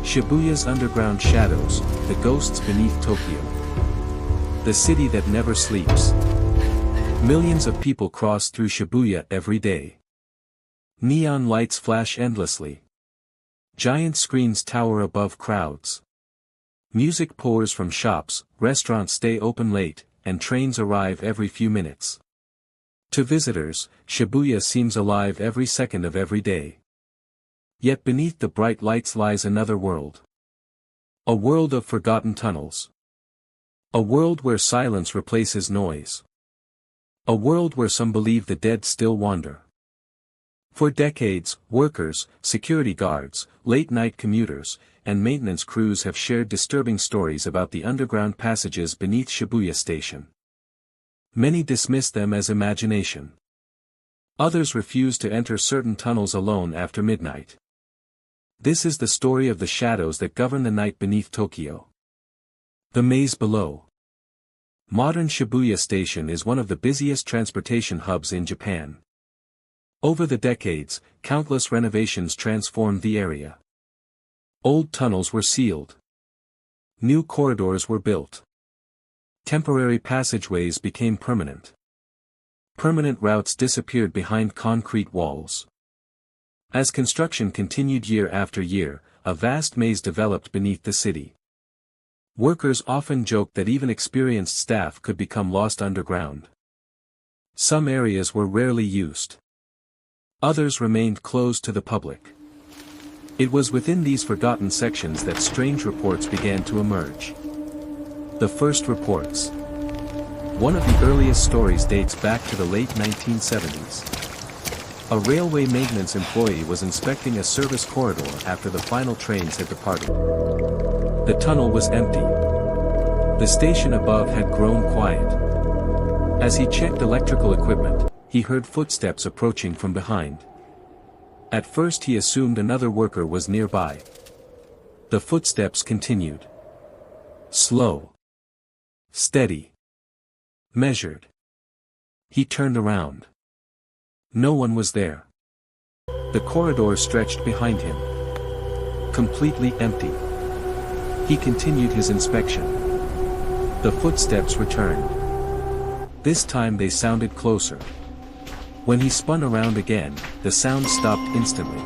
Shibuya's underground shadows, the ghosts beneath Tokyo. The city that never sleeps. Millions of people cross through Shibuya every day. Neon lights flash endlessly. Giant screens tower above crowds. Music pours from shops, restaurants stay open late, and trains arrive every few minutes. To visitors, Shibuya seems alive every second of every day. Yet beneath the bright lights lies another world. A world of forgotten tunnels. A world where silence replaces noise. A world where some believe the dead still wander. For decades, workers, security guards, late-night commuters, and maintenance crews have shared disturbing stories about the underground passages beneath Shibuya Station. Many dismiss them as imagination. Others refuse to enter certain tunnels alone after midnight. This is the story of the shadows that govern the night beneath Tokyo. The maze below. Modern Shibuya Station is one of the busiest transportation hubs in Japan. Over the decades, countless renovations transformed the area. Old tunnels were sealed. New corridors were built. Temporary passageways became permanent. Permanent routes disappeared behind concrete walls. As construction continued year after year, a vast maze developed beneath the city. Workers often joked that even experienced staff could become lost underground. Some areas were rarely used. Others remained closed to the public. It was within these forgotten sections that strange reports began to emerge. The first reports. One of the earliest stories dates back to the late 1970s. A railway maintenance employee was inspecting a service corridor after the final trains had departed. The tunnel was empty. The station above had grown quiet. As he checked electrical equipment, he heard footsteps approaching from behind. At first he assumed another worker was nearby. The footsteps continued. Slow. Steady. Measured. He turned around. No one was there. The corridor stretched behind him. Completely empty. He continued his inspection. The footsteps returned. This time they sounded closer. When he spun around again, the sound stopped instantly.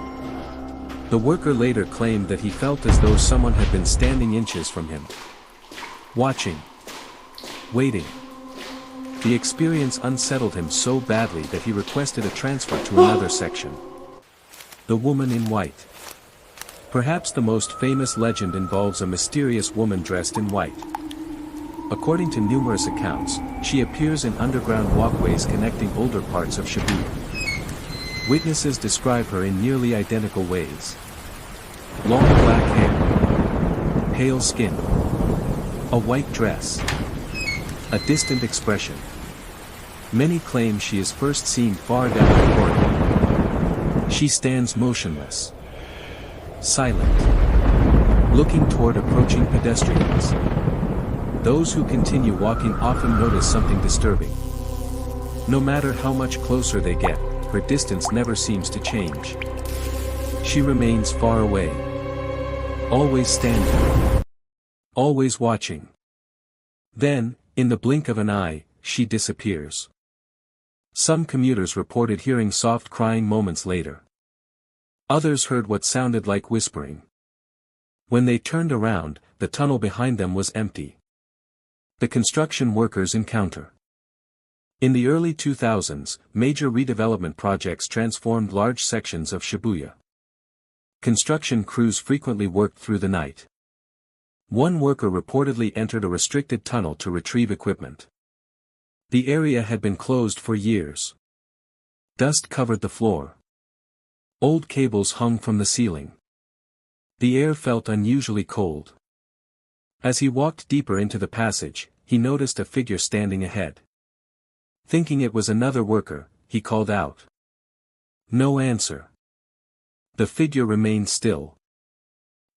The worker later claimed that he felt as though someone had been standing inches from him. Watching. Waiting. The experience unsettled him so badly that he requested a transfer to another section. The woman in white. Perhaps the most famous legend involves a mysterious woman dressed in white. According to numerous accounts, she appears in underground walkways connecting older parts of Shibuya. Witnesses describe her in nearly identical ways. Long black hair. Pale skin. A white dress. A distant expression. Many claim she is first seen far down the corridor. She stands motionless. Silent. Looking toward approaching pedestrians. Those who continue walking often notice something disturbing. No matter how much closer they get, her distance never seems to change. She remains far away. Always standing. Always watching. Then, in the blink of an eye, she disappears. Some commuters reported hearing soft crying moments later. Others heard what sounded like whispering. When they turned around, the tunnel behind them was empty. The construction workers encounter. In the early 2000s, major redevelopment projects transformed large sections of Shibuya. Construction crews frequently worked through the night. One worker reportedly entered a restricted tunnel to retrieve equipment. The area had been closed for years. Dust covered the floor. Old cables hung from the ceiling. The air felt unusually cold. As he walked deeper into the passage, he noticed a figure standing ahead. Thinking it was another worker, he called out. No answer. The figure remained still.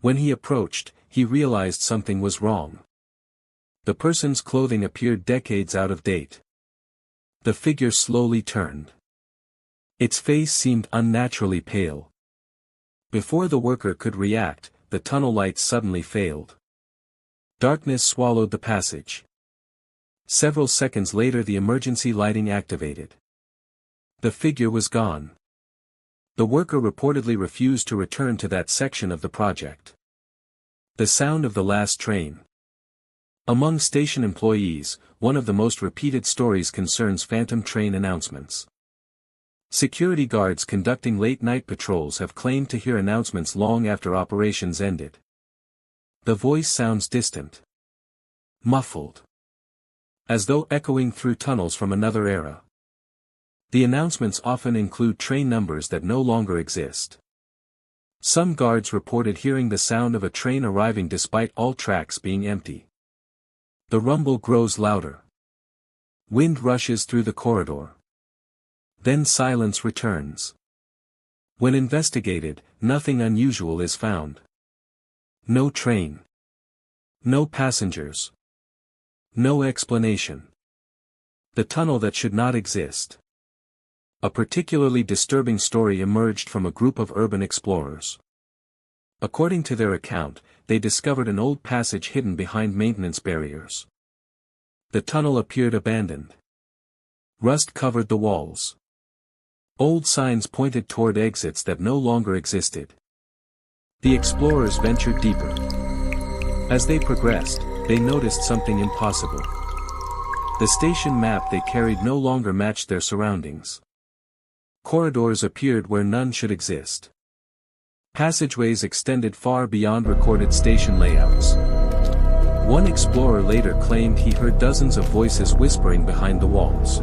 When he approached, he realized something was wrong. The person's clothing appeared decades out of date. The figure slowly turned. Its face seemed unnaturally pale. Before the worker could react, the the tunnel lights suddenly failed. Darkness swallowed the passage. Several seconds later the emergency lighting activated. The figure was gone. The worker reportedly refused to return to that section of the project. The sound of the last train. Among station employees, one of the most repeated stories concerns phantom train announcements. Security guards conducting late-night patrols have claimed to hear announcements long after operations ended. The voice sounds distant. Muffled. As though echoing through tunnels from another era. The announcements often include train numbers that no longer exist. Some guards reported hearing the sound of a train arriving despite all tracks being empty. The rumble grows louder. Wind rushes through the corridor. Then silence returns. When investigated, nothing unusual is found. No train. No passengers. No explanation. The tunnel that should not exist. A particularly disturbing story emerged from a group of urban explorers. According to their account, they discovered an old passage hidden behind maintenance barriers. The tunnel appeared abandoned. Rust covered the walls. Old signs pointed toward exits that no longer existed. The explorers ventured deeper. As they progressed, they noticed something impossible. The station map they carried no longer matched their surroundings. Corridors appeared where none should exist. Passageways extended far beyond recorded station layouts. One explorer later claimed he heard dozens of voices whispering behind the walls.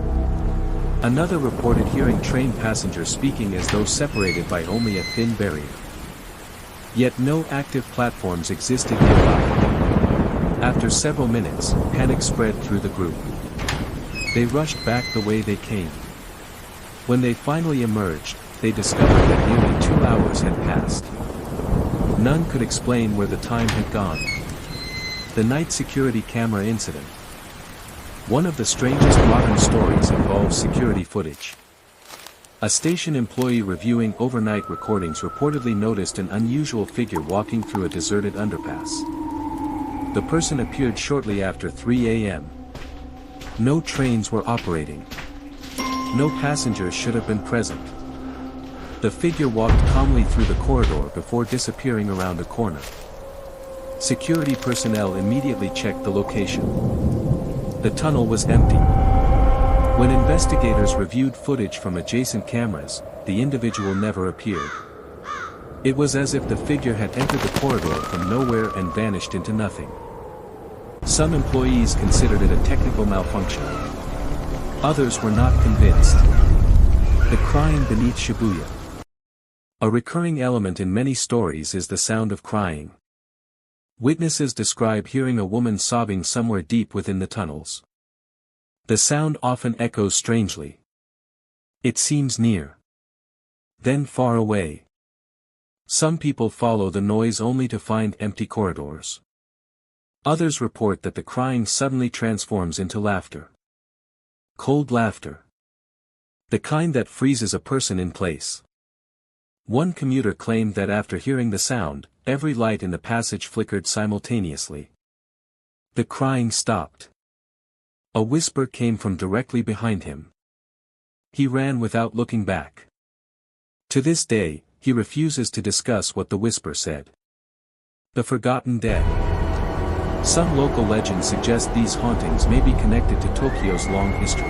Another reported hearing train passengers speaking as though separated by only a thin barrier. Yet no active platforms existed nearby. After several minutes, panic spread through the group. They rushed back the way they came. When they finally emerged, they discovered that nearly 2 hours had passed. None could explain where the time had gone. The night security camera incident. One of the strangest modern stories involves security footage. A station employee reviewing overnight recordings reportedly noticed an unusual figure walking through a deserted underpass. The person appeared shortly after 3 a.m. No trains were operating. No passengers should have been present. The figure walked calmly through the corridor before disappearing around a corner. Security personnel immediately checked the location. The tunnel was empty. When investigators reviewed footage from adjacent cameras, the individual never appeared. It was as if the figure had entered the corridor from nowhere and vanished into nothing. Some employees considered it a technical malfunction. Others were not convinced. The crying beneath Shibuya. A recurring element in many stories is the sound of crying. Witnesses describe hearing a woman sobbing somewhere deep within the tunnels. The sound often echoes strangely. It seems near. Then far away. Some people follow the noise only to find empty corridors. Others report that the crying suddenly transforms into laughter. Cold laughter. The kind that freezes a person in place. One commuter claimed that after hearing the sound, every light in the passage flickered simultaneously. The crying stopped. A whisper came from directly behind him. He ran without looking back. To this day, he refuses to discuss what the whisper said. The forgotten dead. Some local legends suggest these hauntings may be connected to Tokyo's long history.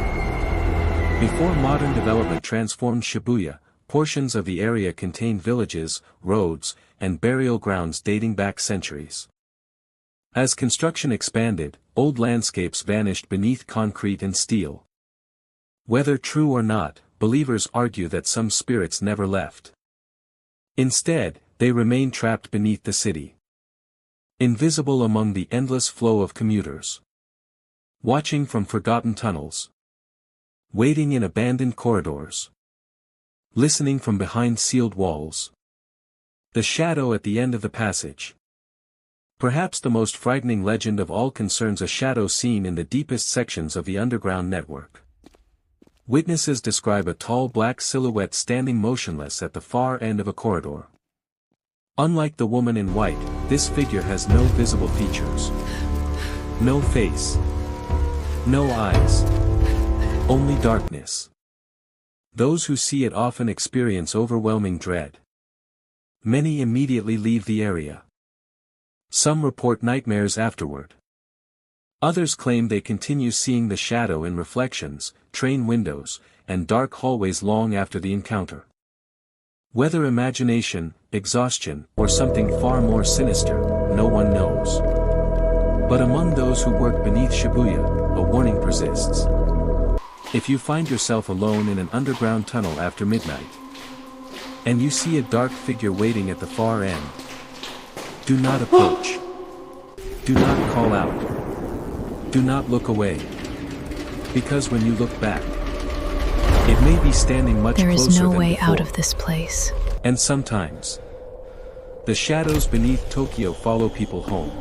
Before modern development transformed Shibuya, portions of the area contained villages, roads, and burial grounds dating back centuries. As construction expanded, old landscapes vanished beneath concrete and steel. Whether true or not, believers argue that some spirits never left. Instead, they remain trapped beneath the city. Invisible among the endless flow of commuters. Watching from forgotten tunnels. Waiting in abandoned corridors. Listening from behind sealed walls. The shadow at the end of the passage. Perhaps the most frightening legend of all concerns a shadow seen in the deepest sections of the underground network. Witnesses describe a tall black silhouette standing motionless at the far end of a corridor. Unlike the woman in white, This figure has no visible features. No face. No eyes. Only darkness. Those who see it often experience overwhelming dread. Many immediately leave the area. Some report nightmares afterward. Others claim they continue seeing the shadow in reflections, train windows, and dark hallways long after the encounter. Whether imagination, exhaustion, or something far more sinister, no one knows. But among those who work beneath Shibuya, a warning persists. If you find yourself alone in an underground tunnel after midnight, and you see a dark figure waiting at the far end, do not approach. Do not call out. Do not look away. Because when you look back, it may be standing much closer than before. There is no way out of this place. And sometimes, the shadows beneath Tokyo follow people home.